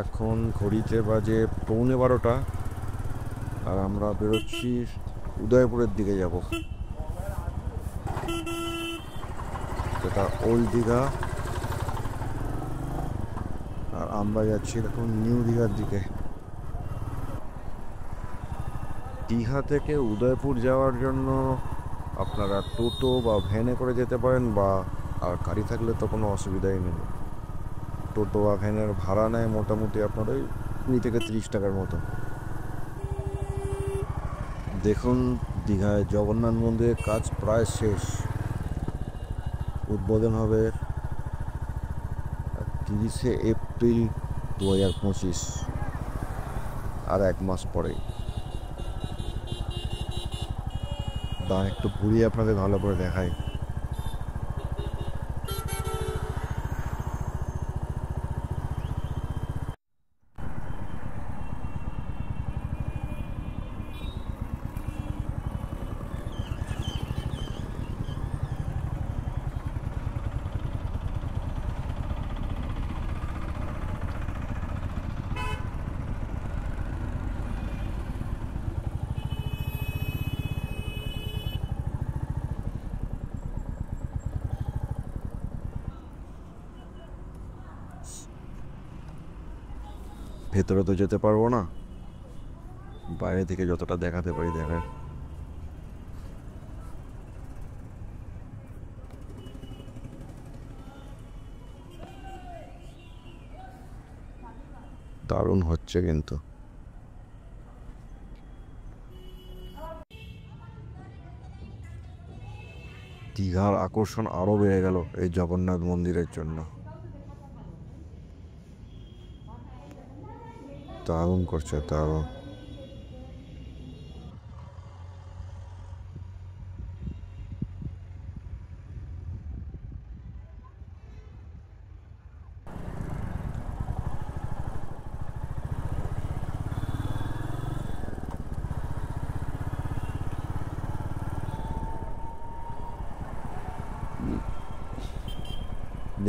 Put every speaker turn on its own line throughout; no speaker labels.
এখন ঘড়িতে বাজে 11:15 আর আমরা বেরোচ্ছি উদয়পুরের দিকে যাব, যেটা ওল্ড দীঘা। আর আমরা যাচ্ছি এখন নিউ দীঘার দিকে। দীঘা থেকে উদয়পুর যাওয়ার জন্য আপনারা টোটো বা ভ্যানে করে যেতে পারেন, বা আর গাড়ি থাকলে তো কোনো অসুবিধাই নেই। টোটো বা ভ্যানের ভাড়া নেয় মোটামুটি আপনার ওই 20 থেকে 30 টাকার মতো। দেখুন, দীঘায় জগন্নাথ মন্দিরের কাজ প্রায় শেষ। উদ্বোধন হবে 30শে এপ্রিল 2025, আর 1 মাস পরেই। দাঁড়ান একটু ঘুরিয়ে আপনাদের ভালো করে দেখাই। ভেতরে তো যেতে পারবো না, বাইরে থেকে যতটা দেখাতে পারি দেখায়। দারুণ হচ্ছে কিন্তু। দীঘার আকর্ষণ আরো বেড়ে গেল এই জগন্নাথ মন্দিরের জন্য। দারুণ করছে, দারুণ।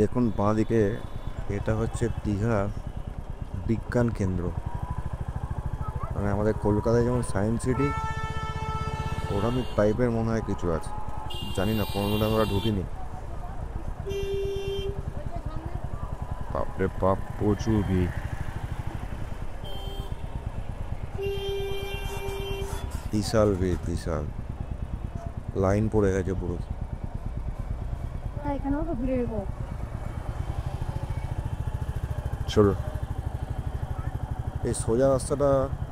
দেখুন বাঁদিকে, এটা হচ্ছে দীঘার বিজ্ঞান কেন্দ্র। মানে আমাদের কলকাতায় যেমন সায়েন্স সিটি, ওরকমই টাইপের মনে হয় কিছু আছে, জানি না, কোনোদিন আমরা ঢুকিনি। বাপরে বাপ, প্রচুর ভিড়। বিশাল ভিড়, বিশাল লাইন পড়ে গেছে পুরো। চলো, এই সোজা রাস্তাটা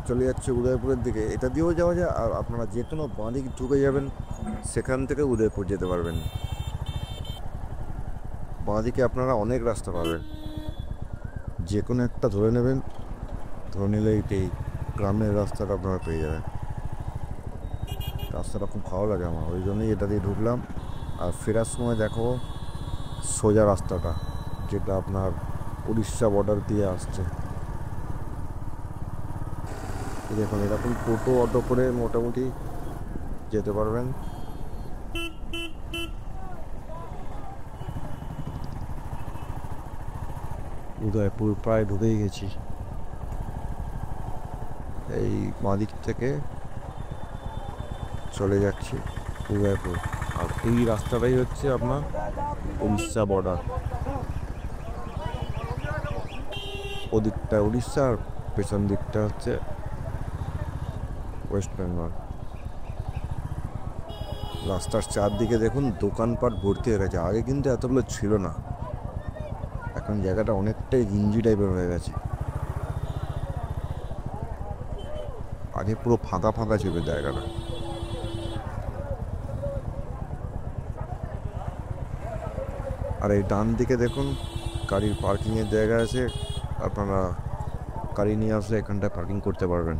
চলে যাচ্ছে উদয়পুরের দিকে, এটা দিয়েও যাওয়া যায়। আর আপনারা যে কোনো বাঁদিক ঢুকে যাবেন, সেখান থেকে উদয়পুর যেতে পারবেন। বাঁদিকে আপনারা অনেক রাস্তা পাবেন, যে কোনো একটা ধরে নেবেন, ধরে নিলেই এই গ্রামের রাস্তাটা আপনারা পেয়ে যাবেন। রাস্তাটা খুব ভালো লাগে আমার, ওই জন্যই এটা দিয়ে ঢুকলাম। আর ফেরার সময় দেখো সোজা রাস্তাটা, যেটা আপনার উড়িষ্যা বর্ডার দিয়ে আসছে। দেখুন, এরকম টোটো অটো করে মোটামুটি যেতে পারবেন। উদয়পুর প্রায় ঢুকেই গেছি। এই বাঁদিক থেকে চলে যাচ্ছি উদয়পুর। আর এই রাস্তাটাই হচ্ছে আপনার উড়িষ্যা বর্ডার। ওদিকটা উড়িষ্যা, আর পেছন দিকটা হচ্ছে ওয়েস্ট বেঙ্গল। রাস্তার চারদিকে দেখুন দোকানপাট ভর্তি হয়ে গেছে, আগে কিন্তু এতগুলো ছিল না। এখন জায়গাটা অনেকটাই ঘিঞ্জি টাইপের হয়ে গেছে, আগে পুরো ফাঁকা ফাঁকা ছিল জায়গাটা। আর এই ডান দিকে দেখুন গাড়ির পার্কিংয়ের জায়গা আছে, আপনারা গাড়ি নিয়ে আসলে এখানটায় পার্কিং করতে পারবেন।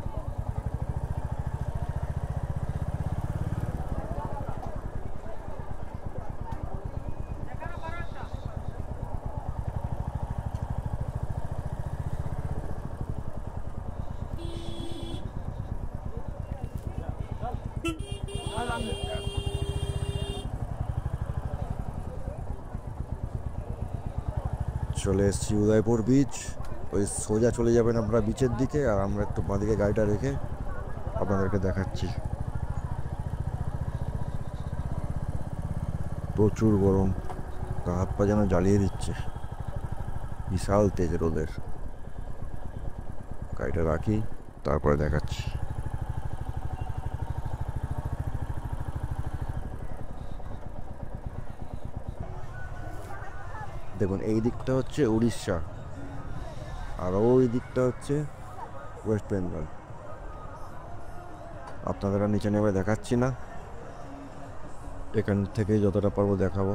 চলে এসেছি উদয়পুর বিচ। ওই সোজা চলে যাবেন আপনারা বিচের দিকে, আর আমরা একটু বাঁদিকে গাড়িটা রেখে আপনাদেরকে দেখাচ্ছি। প্রচুর গরম, গা হাত পা যেন জ্বালিয়ে দিচ্ছে, বিশাল তেজ রোদের। গাড়িটা রাখি, তারপরে দেখাচ্ছি। দেখুন এই দিকটা হচ্ছে উড়িষ্যা, আর ওই দিকটা হচ্ছে ওয়েস্ট বেঙ্গল। আপনাদের নিচে নেমে দেখাচ্ছি না, এখান থেকে যতটা পারবো দেখাবো।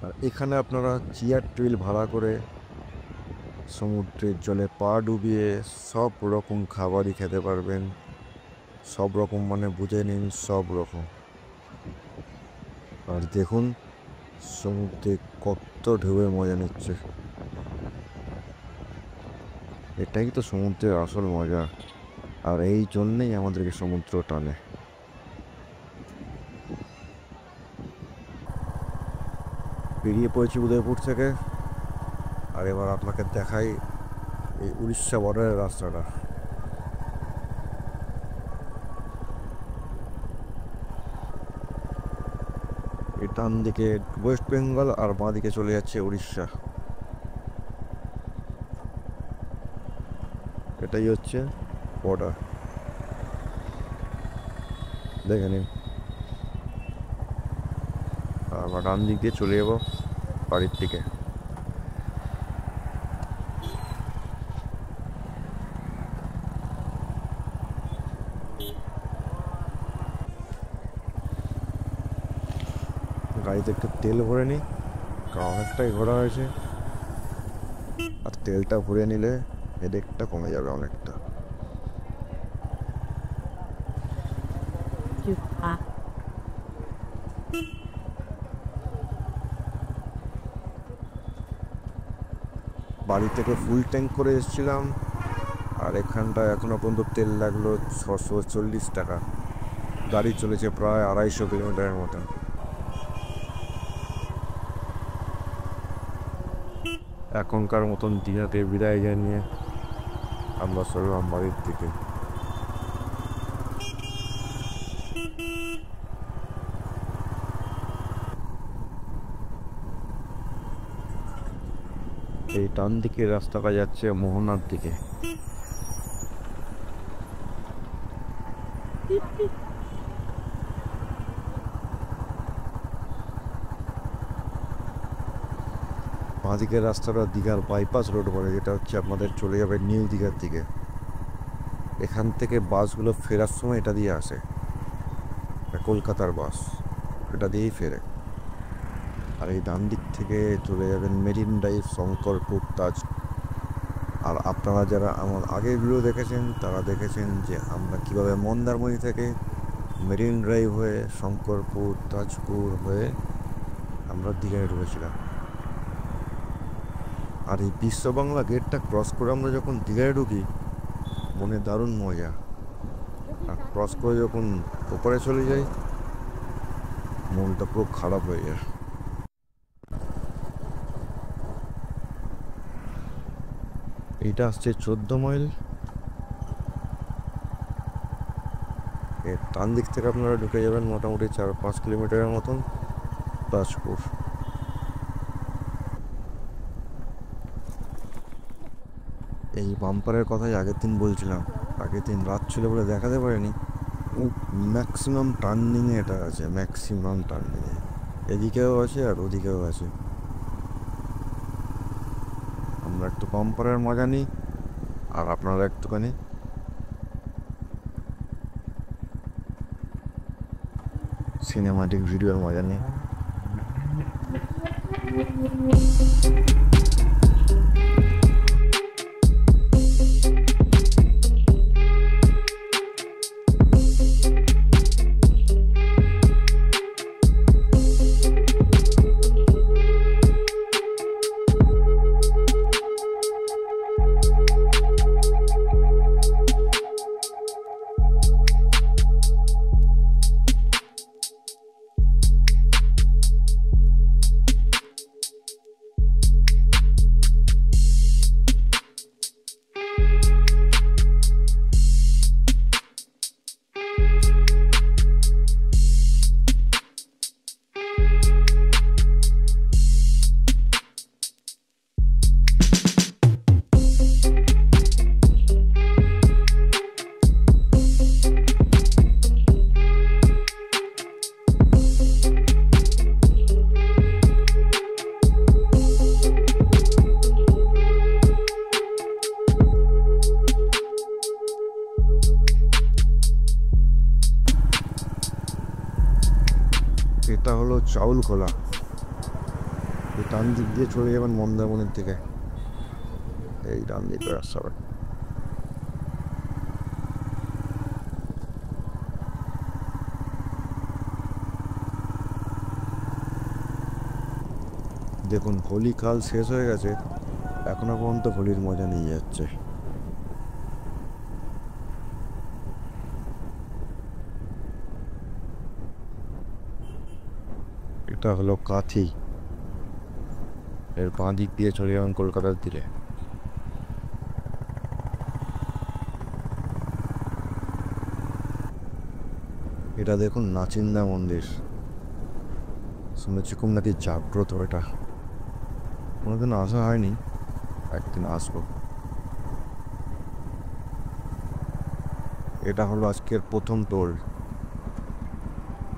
আর এখানে আপনারা চেয়ার টেবিল ভাড়া করে সমুদ্রের জলে পা ডুবিয়ে সব রকম খাবারই খেতে পারবেন। সব রকম মানে বুঝে নিন, সব রকম। আর দেখুন সমুদ্রে কত ঢেউয়ের মজা নিচ্ছে। এটাই তো সমুদ্রের আসল মজা, আর এই জন্যেই আমাদেরকে সমুদ্র টানে। বেরিয়ে পড়েছি উদয়পুর থেকে, আর এবার আপনাকে দেখাই এই উড়িষ্যা বর্ডারের রাস্তাটা। এই ডান দিকে ওয়েস্ট বেঙ্গল আর বাঁ দিকে চলে যাচ্ছে উড়িষ্যা। এটাই হচ্ছে বর্ডার, দেখে নিন। আবার ডান দিক দিয়ে চলে যাবো বাড়ির দিকে। গাড়িতে একটু তেল ভরে নিই, কারণ অনেকটাই ঘোরা হয়েছে, আর তেলটা ভরে নিলে হেডেকটা কমে যাবে অনেকটা। বাড়ি থেকে ফুল ট্যাঙ্ক করে এসেছিলাম, আর এখানটায় এখনো পর্যন্ত তেল লাগলো 640 টাকা। গাড়ি চলেছে প্রায় 250 কিলোমিটারের মতো। এখনকার মতন দীঘাতে বিদায় জানিয়ে আমরা চললাম বাড়ির দিকে। এই ডান দিকে রাস্তাটা যাচ্ছে মোহনার দিকে। বাঁদিকের রাস্তাটা দীঘার বাইপাস রোড বলে, যেটা হচ্ছে আপনাদের চলে যাবে নিউ দীঘার দিকে। এখান থেকে বাসগুলো ফেরার সময় এটা দিয়ে আসে, কলকাতার বাস, এটা দিয়েই ফেরে। আর এই ডান দিক থেকে চলে যাবেন মেরিন ড্রাইভ, শঙ্করপুর, তাজ। আর আপনারা যারা আমার আগের ভিডিও দেখেছেন তারা দেখেছেন যে আমরা কীভাবে মন্দারমণি থেকে মেরিন ড্রাইভ হয়ে শঙ্করপুর, তাজপুর হয়ে আমরা দীঘায় ঢুকেছিলাম। আর এই বিশ্ব বাংলা গেটটা ক্রস করে আমরা যখন দীঘায় ঢুকি, মনে দারুণ মজা। আর ক্রস করে যখন ওপরে চলে যাই, মনটা পুরো খারাপ হয়ে যায়। এইটা আসছে 14 মাইল। এর ডান দিক থেকে আপনারা ঢুকে যাবেন মোটামুটি 4-5 কিলোমিটারের মতন তাজপুর। এই বাম্পারের কথাই আগের দিন বলছিলাম, আগের দিন রাত ছিল বলে দেখাতে পারিনি। ম্যাক্সিমাম টার্নিংয়ে এটা আছে, ম্যাক্সিমাম টার্নিংয়ে এদিকেও আছে আর ওদিকেও আছে। আমরা একটু বাম্পারের মজা নিই, আর আপনারা একটুখানি সিনেমাটিক ভিডিওর মজা নিই। এটা হলো চাউল খোলা। এই ডান দিক দিয়ে চলে যাবেন মন্দারমণির দিকে, এই ডান দিকে রাস্তা। দেখুন হোলি কাল শেষ হয়ে গেছে, এখনো পর্যন্ত হোলির মজা নিয়ে যাচ্ছে। এটা হলো কাথি, এর বাঁ দিক দিয়ে চলে যাবেন কলকাতার দিকে। এটা দেখুন নাচিন্দা মন্দির, শুনেছি খুব নাকি জাগ্রত। এটা কোনোদিন আসা হয়নি, একদিন আসবো। এটা হলো আজকের প্রথম টোল,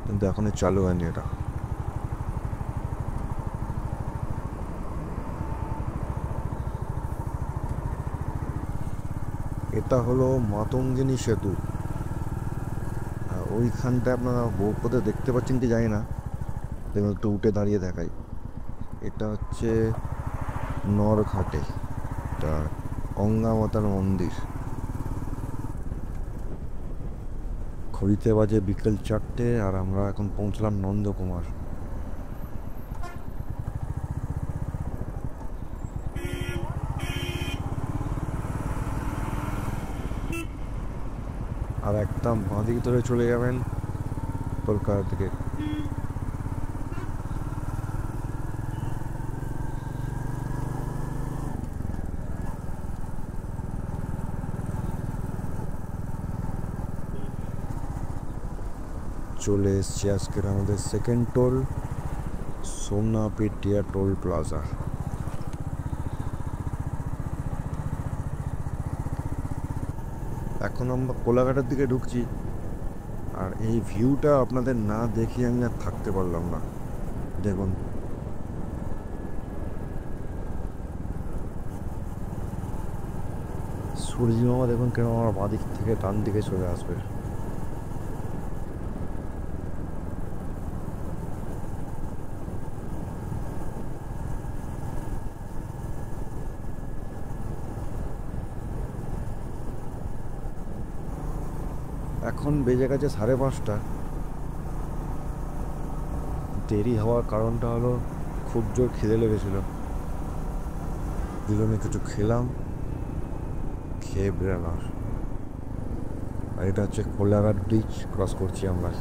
কিন্তু এখনই চালু হয়নি এটা। এটা হলো মাতঙ্গিনী সেতু। ওইখানটা আপনারা কোথায় দেখতে পাচ্ছেন কি জানি না, দেখুন একটু উঠে দাঁড়িয়ে দেখাই। এটা হচ্ছে নরঘাটে, এটা গঙ্গা মাতার মন্দির। ঘড়িতে বাজে বিকেল 4টে, আর আমরা এখন পৌঁছলাম নন্দকুমার। আর একদম বাঁদিকে ধরে চলে যাবেন কলকাতা থেকে। চলে এসছি আজকের আমাদের সেকেন্ড টোল, সোনাপেটিয়া টোল প্লাজা। এখন আমরা কোলাঘাটের দিকে ঢুকছি, আর এই ভিউটা আপনাদের না দেখিয়ে আমি আর থাকতে পারলাম না। দেখুন সূর্যমামা, দেখুন কেন আমার বাঁ দিক থেকে ডান দিকে চলে আসবে। এখন বেজে গেছে 5:30। দেরি হওয়ার কারণটা হলো খুব জোর খিদে লেগেছিল, দুজনে কিছু খেলাম, খেয়ে বেরালাম। আর এটা হচ্ছে কোলাঘাট ব্রিজ ক্রস করছি আমরা।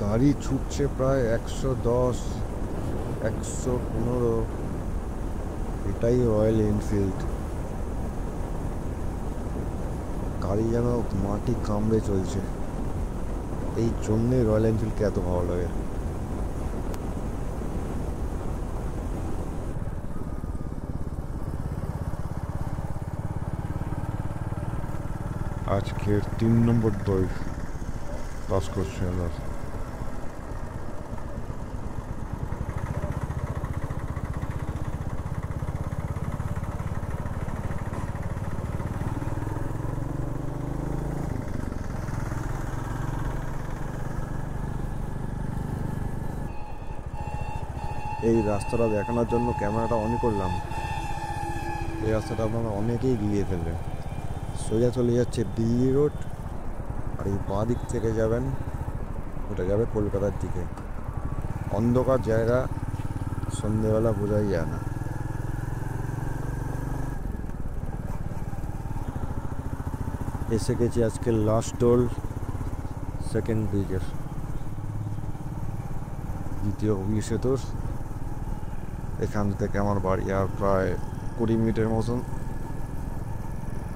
গাড়ি ছুটছে প্রায় 110, 115। এটাই রয়্যাল এনফিল্ড, গাড়ি যেন মাটি কামড়ে চলছে। এই জন্যে রয়্যাল এনফিল্ডকে এত ভালো লাগে। আজকের 3 নম্বর দল পাস করছি আমরা। এই রাস্তাটা দেখানোর জন্য ক্যামেরাটা অন করলাম। এই রাস্তাটা আপনারা অনেকেই গিয়ে ফেলবেন। সোজা চলে যাচ্ছে দিল্লি রোড, আর এই বাঁ দিক থেকে যাবেন, ওটা যাবে কলকাতার দিকে। অন্ধকার জায়গা, সন্ধেবেলা বোঝাই যায় না। এসে গেছি আজকে লাস্ট টোল, সেকেন্ড ব্রিজের, দ্বিতীয় হুগলি সেতুর। এখান থেকে আমার বাড়ি আর প্রায় 20 মিনিটের মতন,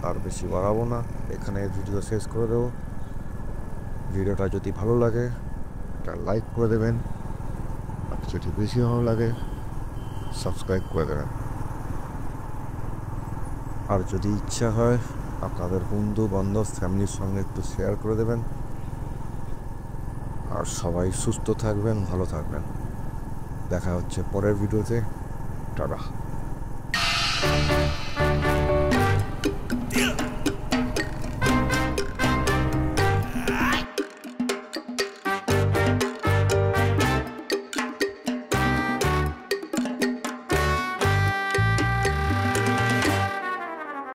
আর বেশি বাড়াবো না, এখানে ভিডিও শেষ করে দেবো। ভিডিওটা যদি ভালো লাগে একটা লাইক করে দেবেন, আর যদি বেশি ভালো লাগে সাবস্ক্রাইব করে দেবেন। আর যদি ইচ্ছা হয় আপনাদের বন্ধু বান্ধব ফ্যামিলির সঙ্গে একটু শেয়ার করে দেবেন। আর সবাই সুস্থ থাকবেন, ভালো থাকবেন। দেখা হচ্ছে পরের ভিডিওতে। টাটা।